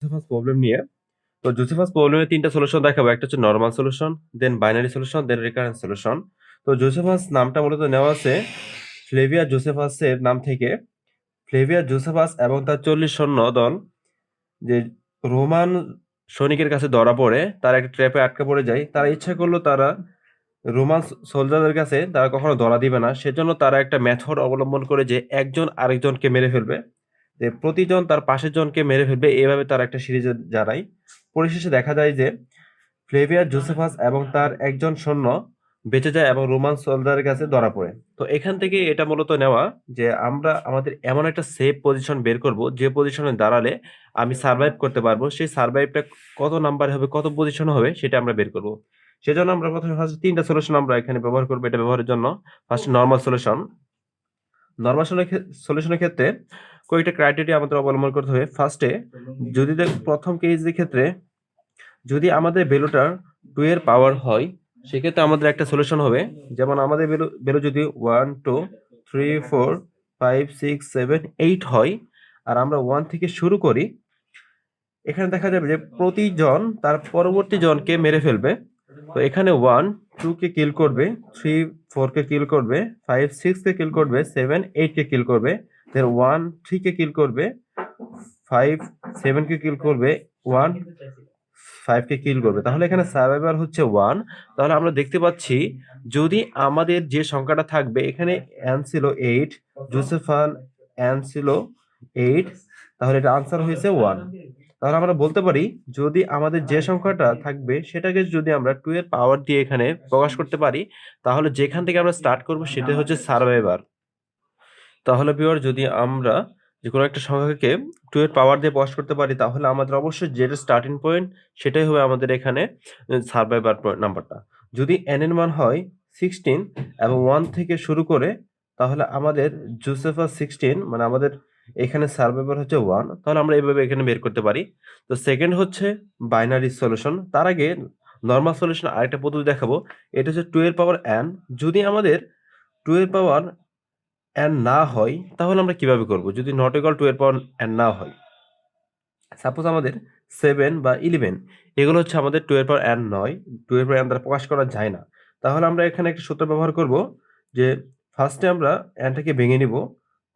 Josephus problem নিয়ে। তো Josephus প্রবলেমের ৩ টা সলিউশন দেখাবো। একটা হচ্ছে নরমাল সলিউশন, দেন বাইনারি সলিউশন, দেন রিকারেন্ট সলিউশন। তো জোসেফাস নামটা মূলত নেওয়া আছে ফ্লেভিয়াস জোসেফাসের নাম থেকে। ফ্লেভিয়াস জোসেফাস এবং তার ৪০ সৈন্য দল যে রোমান সৈনিকের কাছে ধরা পড়ে, তারা একটা ট্র্যাপে আটকা পড়ে যায়। তারা ইচ্ছা করলো তারা রোমান সোলজারদের কাছে তারা কখনো ধরা দিবে না। সেজন্য তারা একটা মেথড অবলম্বন করে যে একজন আরেকজনকে মেরে ফেলবে। যে প্রতিজন তার পাশের জনকে মেরে ফেলবে, এভাবে তারা একটা সিরিজে দাঁড়ায়। পরিশেষে দেখা যায় যে ফ্লেভিয়াস জোসেফাস এবং তার একজন সৈন্য বেঁচে যায় এবং রোমান সোলজারের কাছে ধরা পড়ে। তো এখান থেকে এটা মূলত নেওয়া যে আমরা আমাদের এমন একটা সেফ পজিশন বের করব, যে পজিশনে দাঁড়ালে আমি সার্ভাইভ করতে পারবো। সেই সার্ভাইভটা কত নাম্বার হবে, কত পজিশন হবে, সেটা আমরা বের করব। সেজন্য আমরা প্রথমে ফার্স্ট ৩টা সলিউশন আমরা এখানে ব্যবহার করব। এটা ব্যবহারের জন্য ফার্স্ট নরমাল সলিউশন। নরমাল সলিউশনের ক্ষেত্রে কয়েকটা ক্রাইটেরিয়া আমাদের অবলম্বন করতে হবে। ফার্স্টে যদি প্রথম কেসের ক্ষেত্রে যদি আমাদের ভ্যালুটা 2 এর পাওয়ার হয়, সেক্ষেত্রে আমাদের একটা সলিউশন হবে। যেমন আমাদের ভ্যালু যদি 1 2 3 4 5 6 7 8 হয়, আর আমরা 1 থেকে শুরু করি, এখানে দেখা যাবে যে প্রতিজন তার পরবর্তী জনকে মেরে ফেলবে। তো এখানে 1 2 কে কিল করবে, 3 4 কে কিল করবে, 5 6 কে কিল করবে, 7 8 কে কিল করবে, দেন 1 3 কে কিল করবে, 5 7 কে কিল করবে, 1 5 কে কিল করবে। তাহলে এখানে সার্ভাইভার হচ্ছে 1। তাহলে আমরা দেখতে পাচ্ছি যদি আমাদের যে সংখ্যাটা থাকবে, এখানে n ছিল 8, জোসেফান n ছিল 8, তাহলে এটা আনসার হয়েছে 1। তাহলে আমরা বলতে পারি যদি আমাদের যে সংখ্যাটা থাকবে সেটাকে যদি আমরা 2 এর পাওয়ার দিয়ে এখানে প্রকাশ করতে পারি, তাহলে যেখান থেকে আমরা স্টার্ট করব সেটা হচ্ছে সার্ভাইভার। তাহলে ভিউয়ার যদি আমরা যেকোনো একটা সংখ্যাকে 2 এর পাওয়ার দিয়ে প্রকাশ করতে পারি, তাহলে আমাদের অবশ্যই যেটা স্টার্টিং পয়েন্ট সেটাই হবে আমাদের এখানে সার্ভাইভার নাম্বারটা। যদি n এর মান হয় 16 এবং 1 থেকে শুরু করে, তাহলে আমাদের জোসেফাস 16 মানে আমাদের এখানে সার্ভাইভার হচ্ছে 1। তাহলে আমরা এভাবে এখানে বের করতে পারি। তো সেকেন্ড হচ্ছে বাইনারি সলিউশন। তার আগে নরমাল সলিউশন আরেকটা পদ্ধতি দেখাবো। এটা হচ্ছে 2 এর পাওয়ার n। যদি আমাদের 2 এর পাওয়ার n না হয়, তাহলে আমরা কিভাবে করব? যদি নট ইকুয়াল টু এর পাওয়ার n না হয়, সাপোজ আমাদের 7 বা 11 এগুলো হচ্ছে আমাদের 2 এর পাওয়ার n নয়, 2 এর পাওয়ার n দ্বারা প্রকাশ করা যায় না। তাহলে আমরা এখানে একটা সূত্র ব্যবহার করব যে ফার্স্টে আমরা n টাকে ভেঙে নিব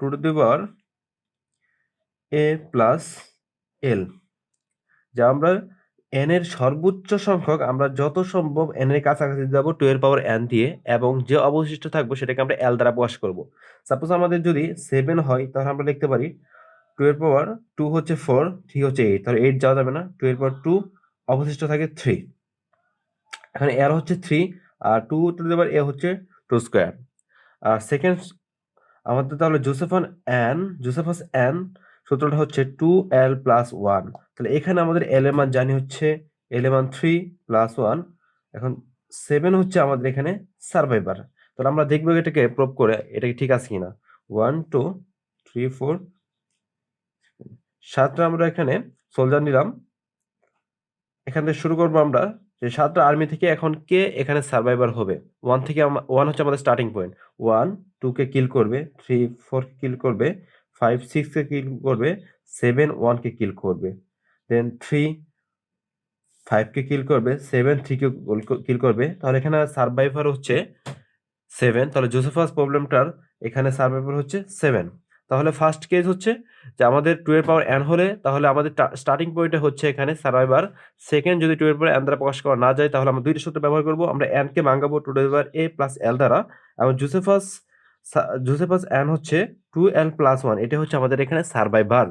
2 to the power a plus l। যা আমরা n এর সর্বোচ্চ সংখ্যক আমরা যত সম্ভব n এর কাছাকাছি যাব 2 এর পাওয়ার n দিয়ে, এবং যে অবশিষ্ট থাকবে সেটাকে আমরা l দ্বারা প্রকাশ করব। সাপোজ আমাদের যদি 7 হয়, তাহলে আমরা লিখতে পারি 2 এর পাওয়ার 2 হচ্ছে 4, 3 হচ্ছে 8, তাহলে 8 যাওয়া যাবে না, 2 এর পাওয়ার 2, অবশিষ্ট থাকে 3। এখানে l হচ্ছে 3 আর 2 টু দি পাওয়ার a হচ্ছে 2 স্কয়ার। আর সেকেন্ড আমাদের তাহলে জোসেফাস n সূত্রটা হচ্ছে 2l প্লাস 1। তাহলে এখানে আমাদের l এর মান জানি হচ্ছে l এর মান 3 প্লাস 1। এখন 7 হচ্ছে আমাদের এখানে সার্ভাইভার। তাহলে আমরা দেখবো এটাকে প্রুভ করে এটা কি ঠিক আছে কিনা। 1 2 3 4 7টা আমরা এখানে সোলজার নিলাম। এখান থেকে শুরু করবো আমরা যে 7টা আর্মি থেকে এখন কে এখানে সার্ভাইভার হবে। 1 থেকে 1 হচ্ছে আমাদের স্টার্টিং পয়েন্ট। 1 2 কে কিল করবে, 3 4 কে কিল করবে, 5 6 কে কিল করবে, 7 1 কে কিল করবে, দেন 3 5 কে কিল করবে, 7 3 কে কিল করবে। তাহলে এখানে সার্ভাইভার হচ্ছে 7। তাহলে জোসেফাস প্রবলেমটার এখানে সার্ভাইভার হচ্ছে 7। তাহলে ফার্স্ট কেস হচ্ছে যে আমাদের 2 এর পাওয়ার n হলে তাহলে আমাদের স্টার্টিং পয়েন্টে হচ্ছে এখানে সার্ভাইভার। সেকেন্ড যদি 2 এর পাওয়ার n দ্বারা প্রকাশ করা না যায়, তাহলে আমরা দুইটা সূত্র ব্যবহার করব। আমরা n কে ভাঙাবো 2 to the power a plus l দ্বারা, এবং জোসেফাস n হচ্ছে 2l প্লাস 1। এটা হচ্ছে আমাদের এখানে সার্ভাইভার।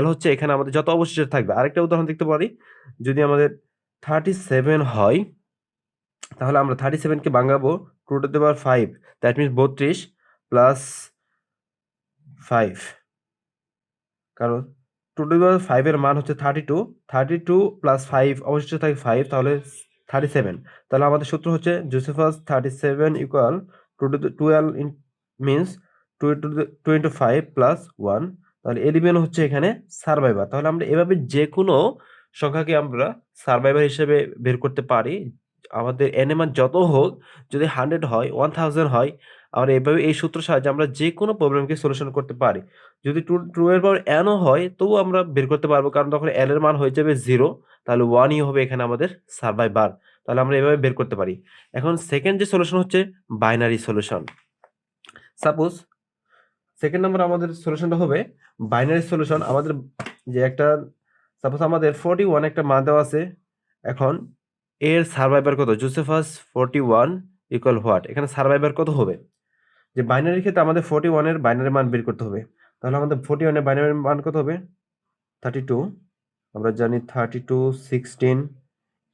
l হচ্ছে এখানে আমাদের যত অবশিষ্ট থাকবে। আরেকটা উদাহরণ দেখতে পারি, যদি আমাদের 37 হয়, তাহলে আমরা 37 কে ভাঙাবো 2 to the power 5, that means 32 plus 5। কারণ 2 টু দি পাওয়ার 5 এর মান হচ্ছে 32, 32 প্লাস 5 অবশিষ্ট থাকে 5, তাহলে 37। তাহলে আমাদের সূত্র হচ্ছে Josephus 37 equal 2 to the 12 means 2 to the 2 into 5 plus 1। তাহলে 11 হচ্ছে এখানে সার্ভাইভার। তাহলে আমরা এভাবে যে কোনো সংখ্যাকে আমরা সার্ভাইভার হিসেবে বের করতে পারি। আমাদের n এর মান যত হোক, যদি 100 হয়, 1000 হয়, আমরা এভাবে এই সূত্রের সাহায্যে আমরা যে কোনো প্রবলেমকে সলিউশন করতে পারি। যদি ট্রু এর পাওয়ার n ও হয় তবুও আমরা বের করতে পারবো, কারণ তখন n এর মান হয়ে যাবে 0, তাহলে 1 ই হবে এখানে আমাদের সারভাইভার। তাহলে আমরা এভাবে বের করতে পারি। এখন সেকেন্ড যে সলিউশন হচ্ছে binary solution. Suppose second number আমাদের সলিউশনটা হবে বাইনারি সলিউশন। আমাদের যে একটা সাপোজ আমাদের 41 একটা মান দেওয়া আছে। এখন এর সারভাইভার কত? Josephus 41 equal what? এখানে সারভাইভার কত হবে? যে বাইনারির ক্ষেত্রে আমাদের 41 এর বাইনারি মান বের করতে হবে। তাহলে আমাদের 41 এর বাইনারি মান কত হবে? 32। আমরা জানি 32, 16,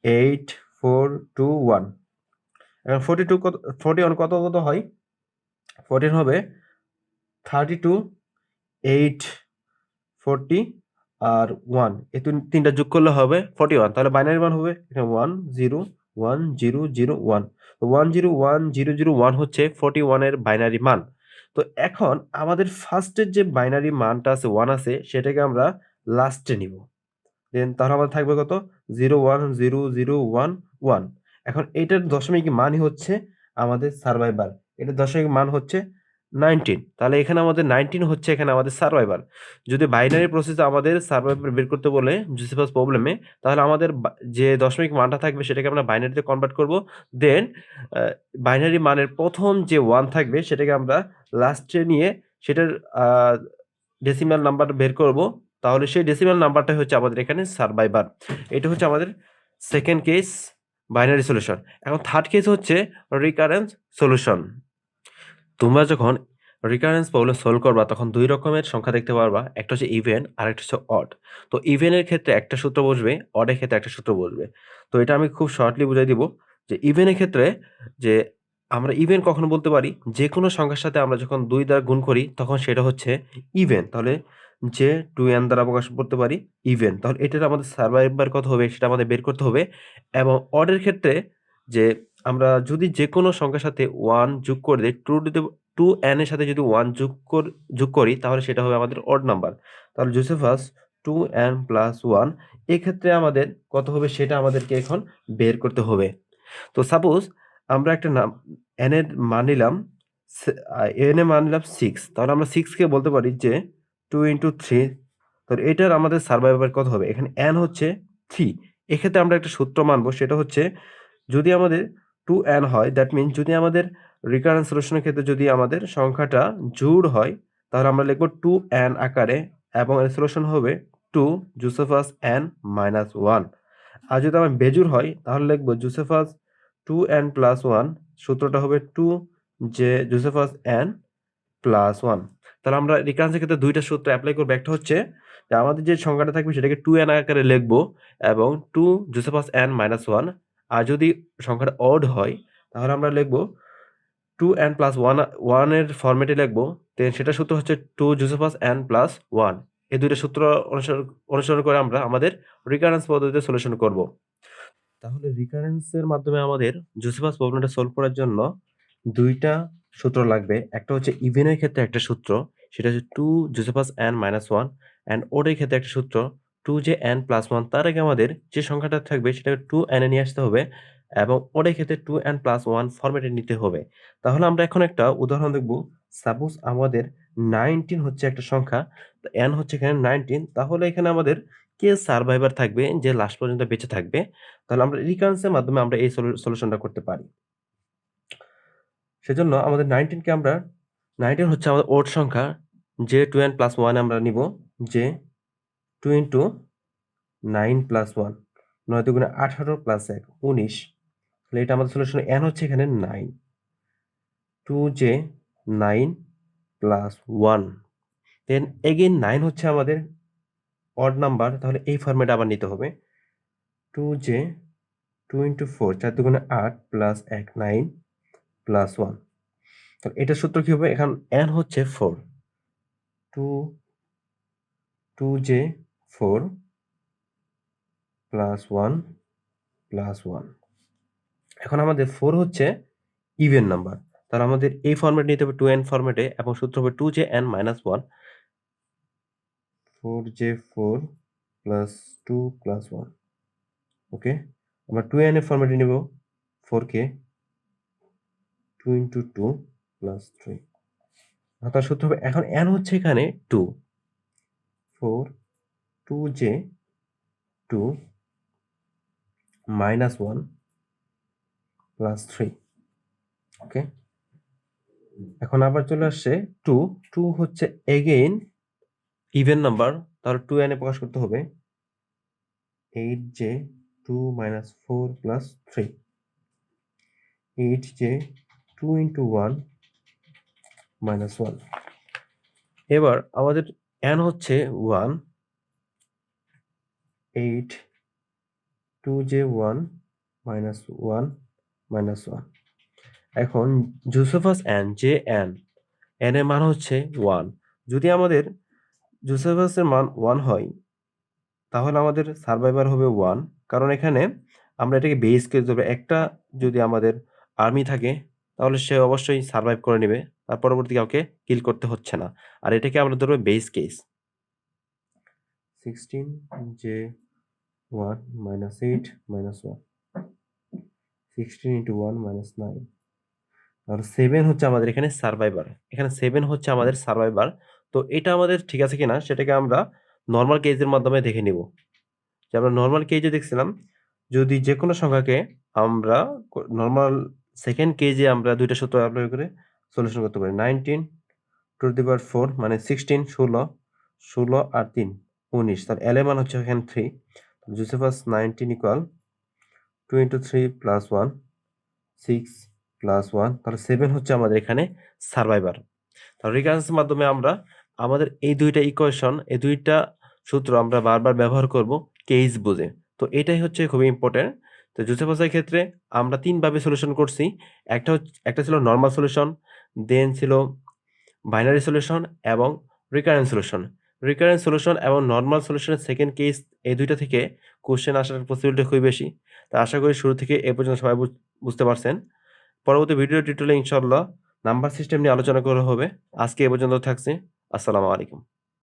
8, 4, 2, 1। এখন 42 কত, 41 কত কত হয়? 14 হবে 32, 8, 40 আর 1, এই তিনটা যোগ করলে হবে 41। তাহলে বাইনারি মান হবে এখানে 1 0 1 0 0 1। তো 1 0 1 0 0 1 হচ্ছে 41 এর বাইনারি মান। তো এখন আমাদের ফার্স্টের যে বাইনারি মানটা আছে 1 আছে, সেটাকে আমরা লাস্টে নিব। দেন তাহলে আমাদের থাকবে কত? 0 1 0 0 1 1। এখন এটার দশমিক মানই হচ্ছে আমাদের সারভাইভার। এটার দশমিক মান হচ্ছে 19। তাহলে এখানে আমাদের 19 হচ্ছে এখানে আমাদের সারভাইভার। যদি বাইনারি প্রসেসে আমাদের সারভাইভার বের করতে বলে জোসেফাস প্রবলেমে, তাহলে আমাদের যে দশমিক মানটা থাকবে সেটাকে আমরা বাইনারিতে কনভার্ট করব। দেন বাইনারি মানের প্রথম যে 1 থাকবে সেটাকে আমরা লাস্টে নিয়ে সেটার ডেসিমাল নাম্বার বের করব। তাহলে সেই ডেসিমাল নাম্বারটাই হচ্ছে আমাদের এখানে সারভাইভার। এটা হচ্ছে আমাদের সেকেন্ড কেস বাইনারি সলিউশন। এখন থার্ড কেস হচ্ছে রিকারেন্স সলিউশন। তোমরা যখন রিকারেন্স প্রবলেম সলভ করবা তখন 2 রকমের সংখ্যা দেখতে পারবা। একটা হচ্ছে ইভেন আর একটা হচ্ছে অড। তো ইভেনের ক্ষেত্রে একটা সূত্র বসবে, অডের ক্ষেত্রে একটা সূত্র বসবে। তো এটা আমি খুব শর্টলি বুঝাই দিব যে ইভেনের ক্ষেত্রে যে আমরা ইভেন কখন বলতে পারি? যেকোনো সংখ্যার সাথে আমরা যখন 2 দ্বারা গুণ করি তখন সেটা হচ্ছে ইভেন। তাহলে যে 2n দ্বারা প্রকাশ করতে পারি ইভেন। তাহলে এটার আমাদের সারভাইভার কত হবে সেটা আমাদের বের করতে হবে। এবং অডের ক্ষেত্রে যে আমরা যদি যেকোনো সংখ্যার সাথে 1 যোগ করে দেই, 2n এর সাথে যদি 1 যোগ করি তাহলে সেটা হবে আমাদের অড নাম্বার। তাহলে জোসেফাস 2n প্লাস 1, এক্ষেত্রে আমাদের কত হবে সেটা আমাদেরকে এখন বের করতে হবে। তো সাপোজ আমরা একটা নাম n এর মান নিলাম, n এর মান নিলাম 6। তাহলে আমরা 6 কে বলতে পারি যে 2 ইনটু 3। তাহলে এটার আমাদের সারভাইভার কত হবে? এখানে n হচ্ছে 3। এক্ষেত্রে আমরা একটা সূত্র মানব, সেটা হচ্ছে যদি আমাদের 2n হয়, দ্যাট মিন যদি আমাদের রিকারেন্স সলিউশনের ক্ষেত্রে যদি আমাদের সংখ্যাটা জোড় হয় তাহলে আমরা লিখব 2n আকারে এবং এর সলিউশন হবে 2 জোসেফাস n মাইনাস 1। আর যদি আমার বেজোড় হয় তাহলে লিখব জোসেফাস 2n প্লাস 1, সূত্রটা হবে 2 যে জোসেফাস n প্লাস 1। তাহলে আমরা রিকারেন্সের ক্ষেত্রে 2টা সূত্র এপ্লাই করব। একটা হচ্ছে যে আমাদের যে সংখ্যাটা থাকবে সেটাকে 2n আকারে লিখব এবং 2 জোসেফাস n মাইনাস 1। আর যদি সংখ্যাটা অড হয় তাহলে আমরা লিখব 2n প্লাস 1 এর ফরম্যাটে লিখব। দেন সেটার সূত্র হচ্ছে 2 জোসেফাস n প্লাস 1। এই 2টা সূত্র অনুসরণ করে আমরা আমাদের রিকারেন্স পদ্ধতিতে সলিউশন করব। তাহলে রিকারেন্সের মাধ্যমে আমাদের জোসেফাস প্রবলেমটা সলভ করার জন্য 2টা সূত্র লাগবে। একটা হচ্ছে ইভেনের ক্ষেত্রে একটা সূত্র, সেটা হচ্ছে 2 জোসেফাস n মাইনাস 1, অ্যান্ড ওডের ক্ষেত্রে একটা সূত্র 2 যে n প্লাস 1। তার আগে আমাদের যে সংখ্যাটা থাকবে সেটাকে 2n এ নিয়ে আসতে হবে এবং ওডের ক্ষেত্রে 2n প্লাস 1 ফরম্যাটে নিতে হবে। তাহলে আমরা এখন একটা উদাহরণ দেখব। সাপোজ আমাদের 19 হচ্ছে একটা সংখ্যা, n হচ্ছে এখানে 19। তাহলে এখানে আমাদের কে সারভাইভার থাকবে, যে লাস্ট পর্যন্ত বেঁচে থাকবে। তাহলে আমরা রিকারেন্সের মাধ্যমে আমরা এই সলিউশনটা করতে পারি। সেজন্য আমাদের 19 কে আমরা 19 হচ্ছে আমাদের ওড সংখ্যা, যে 2n প্লাস 1 আমরা নিব, যে 2 ইনটু 9 প্লাস 1, 9 দুগুণে 18 প্লাস 1 19। তাহলে এটা আমাদের সলিউশন। n হচ্ছে এখানে 9, 2 যে 9 প্লাস 1। দেন এগেইন 9 হচ্ছে আমাদের অড নাম্বার, তাহলে এই ফরম্যাটে আবার নিতে হবে। 2 যে 2 ইনটু 4, 4 দুগুণে 8 প্লাস 1 9 প্লাস 1। তাহলে এটার সূত্র কি হবে? এখন n হচ্ছে 4, 2 যে 4 প্লাস 1 প্লাস 1। এখন আমাদের 4 হচ্ছে ইভেন নাম্বার, তাহলে আমাদের এই ফরম্যাট নিতে হবে 2n ফরম্যাটে এবং সূত্র হবে 2 যে n মাইনাস 1। 4 যে 4 প্লাস 2 প্লাস 1। ওকে, আমরা 2n এর ফরম্যাটে নিব 4 কে 2 ইনটু 2 প্লাস 3 তার সূত্র হবে এখন n হচ্ছে এখানে 2 4 2j 2 minus 1 প্লাস 3 ওকে এখন আবার চলে আসছে 2 2 হচ্ছে এগেইন ইভেন নাম্বার তাহলে 2 এ প্রকাশ করতে হবে 8j 2 minus 4 plus 3 8j 2 into 1 minus 1 এবার আমাদের n হচ্ছে 1 8 2j 1 minus 1 minus 1 এখন জোসেফাস n যে n n এর মান হচ্ছে 1 যদি আমাদের জোসেফাসের মান 1 হয় তাহলে আমাদের সার্ভাইভার হবে 1 কারণ এখানে আমরা এটাকে বেস কেস ধরবো একটা যদি আমাদের আর্মি থাকে তাহলে সে অবশ্যই সার্ভাইভ করে নেবে আর পরবর্তী কাউকে কিল করতে হচ্ছে না আর এটাকে আমরা ধরবো বেস কেস 16 যে 1 minus 8 minus 1 16 into 1 minus 9 আর 7 হচ্ছে আমাদের এখানে সার্ভাইভার এখানে 7 হচ্ছে আমাদের সার্ভাইভার তো এটা আমাদের ঠিক আছে কিনা সেটাকে আমরা নর্মাল কেজের মাধ্যমে দেখে নিব যে আমরা নর্মাল কেজে দেখছিলাম যদি যে কোনো সংখ্যাকে আমরা নর্মাল সেকেন্ড কেজে আমরা দুইটা সূত্র অ্যাপ্লাই করে সলিউশন করতে পারি 19 টু দি পাওয়ার 4 মানে 16 16 আর 3 19 তার এল এর মান হচ্ছে এখানে 3 Josephus 19 equal 2 into 3 plus 1 6 plus 1 তাহলে 7 হচ্ছে আমাদের এখানে সার্ভাইভার তাহলে রিকারেন্সের মাধ্যমে আমরা আমাদের এই দুইটা ইকুয়েশন এই দুইটা সূত্র আমরা বারবার ব্যবহার করব কেস বুঝে তো এটাই হচ্ছে খুবই ইম্পর্টেন্ট তো জোসেফাসের ক্ষেত্রে আমরা তিনভাবে সলিউশন করছি একটা ছিল নর্মাল সলিউশন দেন ছিল বাইনারি সলিউশন এবং রিকারেন্ট সলিউশন এবং নর্মাল সলিউশনের সেকেন্ড কেস এই দুইটা থেকে কোশ্চেন আসার পসিবিলিটি খুবই বেশি তা আশা করি শুরু থেকে এ পর্যন্ত সবাই বুঝতে পারছেন পরবর্তী ভিডিও টিউটোরিয়ালে ইনশাআল্লাহ নাম্বার সিস্টেম নিয়ে আলোচনা করা হবে আজকে এ পর্যন্ত থাকছে আসসালামু আলাইকুম